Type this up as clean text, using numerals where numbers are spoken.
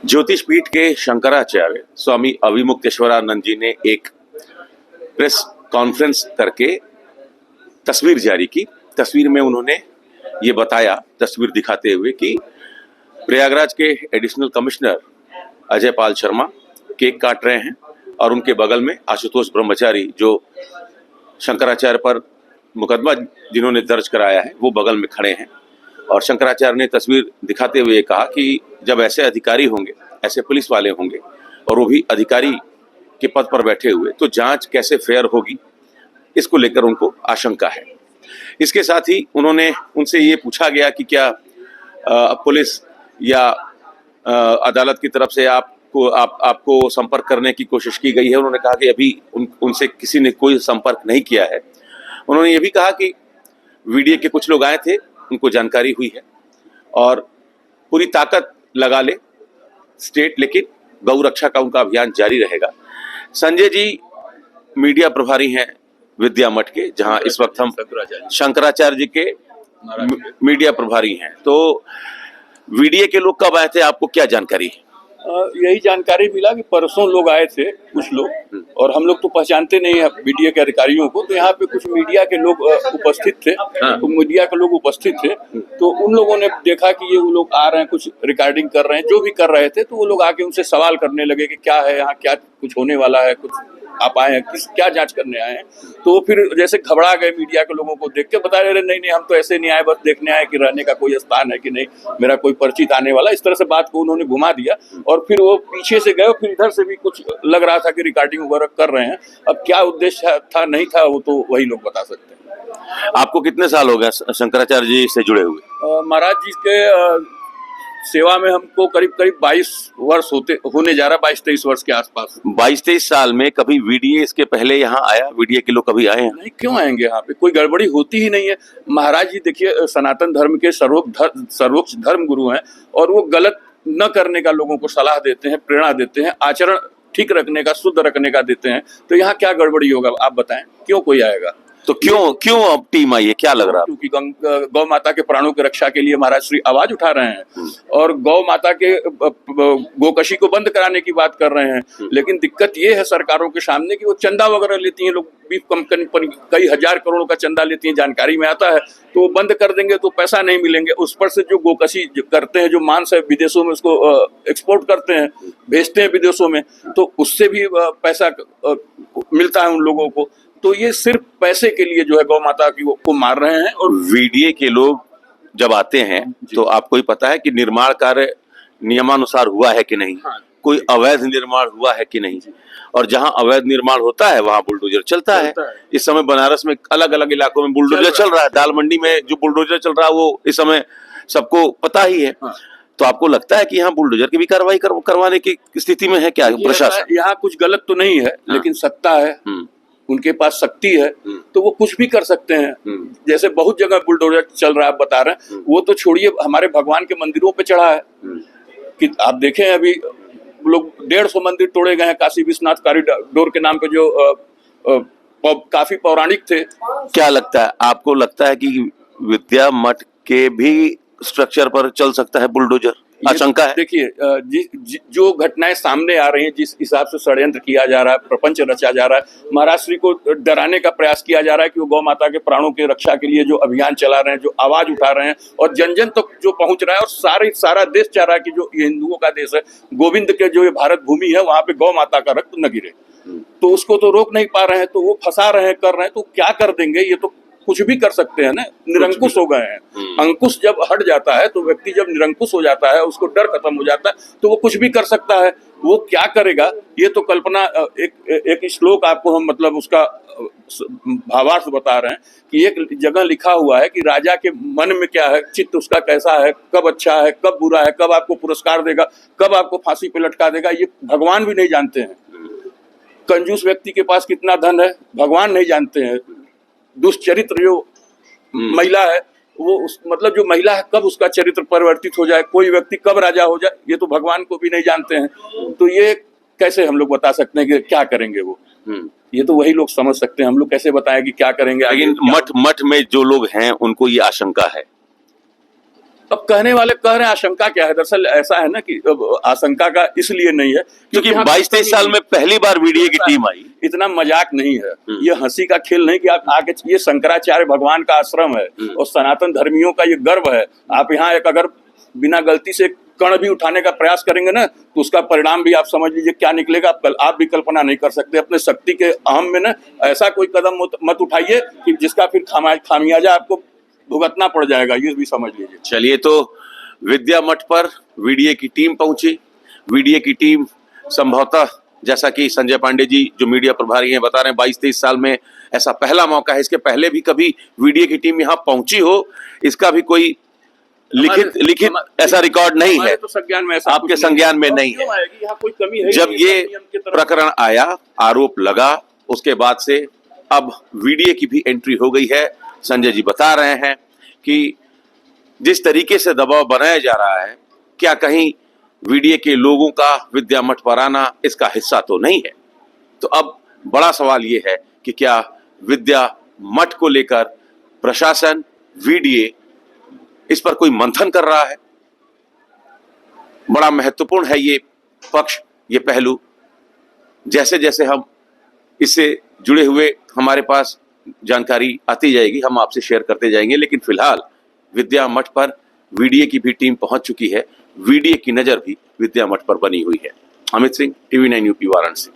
ज्योतिष पीठ के शंकराचार्य स्वामी अभिमुक्तेश्वरानंद जी ने एक प्रेस कॉन्फ्रेंस करके तस्वीर जारी की। तस्वीर में उन्होंने ये बताया, तस्वीर दिखाते हुए, कि प्रयागराज के additional commissioner Ajay Pal Sharma cake काट रहे हैं और उनके बगल में आशुतोष ब्रह्मचारी, जो शंकराचार्य पर मुकदमा जिन्होंने दर्ज कराया है, वो बगल में खड़े हैं। और शंकराचार्य ने तस्वीर दिखाते हुए कहा कि जब ऐसे अधिकारी होंगे, ऐसे पुलिस वाले होंगे और वो भी अधिकारी के पद पर बैठे हुए, तो जांच कैसे फेयर होगी, इसको लेकर उनको आशंका है। इसके साथ ही उनसे ये पूछा गया कि क्या पुलिस या अदालत की तरफ से आपको संपर्क करने की कोशिश की गई है। उन्होंने कहा कि अभी उनसे किसी ने कोई संपर्क नहीं किया है। उन्होंने ये भी कहा कि वीडियो के कुछ लोग आए थे, उनको जानकारी हुई है और पूरी ताकत लगा ले स्टेट, लेकिन गौ रक्षा का उनका अभियान जारी रहेगा। संजय जी मीडिया प्रभारी हैं विद्या मठ के, जहां इस वक्त हम शंकराचार्य जी के मीडिया प्रभारी हैं। तो वीडियो के लोग कब आए थे, आपको क्या जानकारी है? यही जानकारी मिला कि परसों लोग आए थे कुछ लोग, और हम लोग तो पहचानते नहीं है मीडिया के अधिकारियों को, तो यहाँ पे कुछ मीडिया के लोग उपस्थित थे। तो मीडिया के लोग उपस्थित थे, तो उन लोगों ने देखा कि ये वो लोग आ रहे हैं, कुछ रिकॉर्डिंग कर रहे हैं, जो भी कर रहे थे, तो वो लोग आके उनसे सवाल करने लगे कि क्या है यहाँ, क्या कुछ होने वाला है, कुछ आप आए हैं, क्या जांच करने आए हैं। तो फिर जैसे घबरा गए मीडिया के लोगों को देख के, बता रहे नहीं हम तो ऐसे नहीं आए, बस देखने आए कि रहने का कोई स्थान है कि नहीं, मेरा कोई परिचित आने वाला, इस तरह से बात को उन्होंने घुमा दिया। और फिर वो पीछे से गए, फिर इधर से भी कुछ लग रहा था कि रिकॉर्डिंग वगैरह कर रहे हैं। अब क्या उद्देश्य था नहीं था, वो तो वही लोग बता सकते हैं। आपको कितने साल हो गए शंकराचार्य जी से जुड़े हुए? महाराज जी के सेवा में हमको करीब 22 वर्ष होने जा रहा, 22-23 वर्ष के आसपास। 22-23 साल में कभी वीडियो इसके पहले यहाँ आया? वीडियो के लोग कभी आए हैं? नहीं, क्यों आएंगे? यहाँ पे कोई गड़बड़ी होती ही नहीं है। महाराज जी देखिए, सनातन धर्म के सर्वोच्च धर्म गुरु हैं, और वो गलत न करने का लोगों को सलाह देते हैं, प्रेरणा देते हैं, आचरण ठीक रखने का, शुद्ध रखने का देते हैं। तो यहाँ क्या गड़बड़ी होगा, आप बताएं, क्यों कोई आएगा? तो क्यों अब टीम आई है, क्या लग रहा है? क्योंकि गौ माता के प्राणों की रक्षा के लिए महाराज श्री आवाज उठा रहे हैं और गौ माता के गोकशी को बंद कराने की बात कर रहे हैं। लेकिन दिक्कत ये है सरकारों के सामने कि वो चंदा वगैरह लेती हैं, लोग बीफ कंपनी कई हजार करोड़ का चंदा लेती हैं, जानकारी में आता है। तो वो बंद कर देंगे तो पैसा नहीं मिलेंगे। उस पर से जो गोकशी करते हैं, जो मांस है, विदेशों में उसको एक्सपोर्ट करते हैं, भेजते हैं विदेशों में, तो उससे भी पैसा मिलता है उन लोगों को। तो ये सिर्फ पैसे के लिए जो है गौ माता को मार रहे हैं। और वीडियो के लोग जब आते हैं तो आपको ही पता है कि निर्माण कार्य नियमानुसार हुआ है कि नहीं, कोई अवैध निर्माण हुआ है कि नहीं, और जहां अवैध निर्माण होता है वहां बुलडोजर चलता है। इस समय बनारस में अलग अलग इलाकों में बुलडोजर चल रहा है। दाल मंडी में जो बुलडोजर चल रहा है वो इस समय सबको पता ही है। तो आपको लगता है कि यहाँ बुलडोजर की भी कार्रवाई करवाने की स्थिति में है क्या प्रशासन? यहाँ कुछ गलत तो नहीं है, लेकिन सत्ता है, उनके पास शक्ति है, तो वो कुछ भी कर सकते हैं। जैसे बहुत जगह बुलडोजर चल रहा है, आप बता रहे हैं, वो तो छोड़िए, हमारे भगवान के मंदिरों पे चढ़ा है कि आप देखें, अभी लोग 150 मंदिर तोड़े गए हैं काशी विश्वनाथ कॉरिडोर के नाम पे, जो काफी पौराणिक थे। क्या लगता है, आपको लगता है कि विद्या मठ के भी स्ट्रक्चर पर चल सकता है बुलडोजर? आशंका है। देखिए, जो घटनाएं सामने आ रही हैं, जिस हिसाब से षड्यंत्र किया जा रहा है, प्रपंच रचा जा रहा है, महाराज श्री को डराने का प्रयास किया जा रहा है कि वो गौ माता के प्राणों की रक्षा के लिए जो अभियान चला रहे हैं, जो आवाज उठा रहे हैं, और जन जन तक जो पहुंच रहा है, और सारा देश चाह रहा है कि जो ये हिंदुओं का देश है, गोविंद के जो ये भारत भूमि है, वहां पे गौ माता का रक्त न गिरे। तो उसको तो रोक नहीं पा रहे हैं, तो वो फंसा रहे हैं, कर रहे हैं। तो क्या कर देंगे? ये तो कुछ भी कर सकते हैं ना, निरंकुश हो गए हैं। अंकुश जब हट जाता है, तो व्यक्ति जब निरंकुश हो जाता है, उसको डर खत्म हो जाता है, तो वो कुछ भी कर सकता है। वो क्या करेगा, ये तो कल्पना। एक श्लोक आपको हम मतलब उसका भावार्थ बता रहे हैं कि एक जगह लिखा हुआ है कि राजा के मन में क्या है, चित्त उसका कैसा है, कब अच्छा है, कब बुरा है, कब आपको पुरस्कार देगा, कब आपको फांसी पे लटका देगा, ये भगवान भी नहीं जानते हैं। कंजूस व्यक्ति के पास कितना धन है, भगवान नहीं जानते हैं। दुष्चरित्र जो महिला है, वो मतलब जो महिला है, कब उसका चरित्र परिवर्तित हो जाए, कोई व्यक्ति कब राजा हो जाए, ये तो भगवान को भी नहीं जानते हैं। तो ये कैसे हम लोग बता सकते हैं कि क्या करेंगे वो? ये तो वही लोग समझ सकते हैं, हम लोग कैसे बताएं कि क्या करेंगे। लेकिन मठ में जो लोग हैं उनको ये आशंका है। अब कहने वाले कह रहे हैं आशंका क्या है, दरअसल ऐसा है ना कि अब आशंका का इसलिए नहीं है क्योंकि यहाँ 22-23 साल में पहली बार वीडीए की टीम आई। इतना मजाक नहीं है, ये हंसी का खेल नहीं कि आप आगे, ये शंकराचार्य भगवान का आश्रम है और सनातन धर्मियों का ये गर्व है। आप यहाँ एक अगर बिना गलती से कण भी उठाने का प्रयास करेंगे ना तो उसका परिणाम भी आप समझ लीजिए क्या निकलेगा, आप भी कल्पना नहीं कर सकते। अपने शक्ति के अहम में ना ऐसा कोई कदम मत उठाइए कि जिसका फिर खामियाजा आपको भुगतना पड़ जाएगा, ये भी समझ लीजिए। चलिए, तो विद्या मठ पर वीडीए की टीम पहुंची। वीडीए की टीम संभवतः, जैसा कि संजय पांडे जी जो मीडिया प्रभारी हैं बता रहे हैं, 22-23 साल में ऐसा पहला मौका है। इसके पहले भी कभी वीडीए की टीम यहाँ पहुंची हो, इसका भी कोई लिखित ऐसा रिकॉर्ड नहीं है। तो संज्ञान में ऐसा आपके संज्ञान में नहीं है। यहाँ कोई कमी है जब ये प्रकरण आया, आरोप लगा, उसके बाद से अब वीडीए की भी एंट्री हो गई है। संजय जी बता रहे हैं कि जिस तरीके से दबाव बनाया जा रहा है, क्या कहीं वीडीए के लोगों का विद्या मठ पर आना इसका हिस्सा तो नहीं है। तो अब बड़ा सवाल ये है कि क्या विद्या मठ को लेकर प्रशासन, वीडीए इस पर कोई मंथन कर रहा है। बड़ा महत्वपूर्ण है ये पक्ष, ये पहलू। जैसे जैसे हम इससे जुड़े हुए हमारे पास जानकारी आती जाएगी, हम आपसे शेयर करते जाएंगे। लेकिन फिलहाल विद्या मठ पर वीडीए की भी टीम पहुंच चुकी है। वीडीए की नजर भी विद्या मठ पर बनी हुई है। Amit Singh, TV9 UP Varanasi.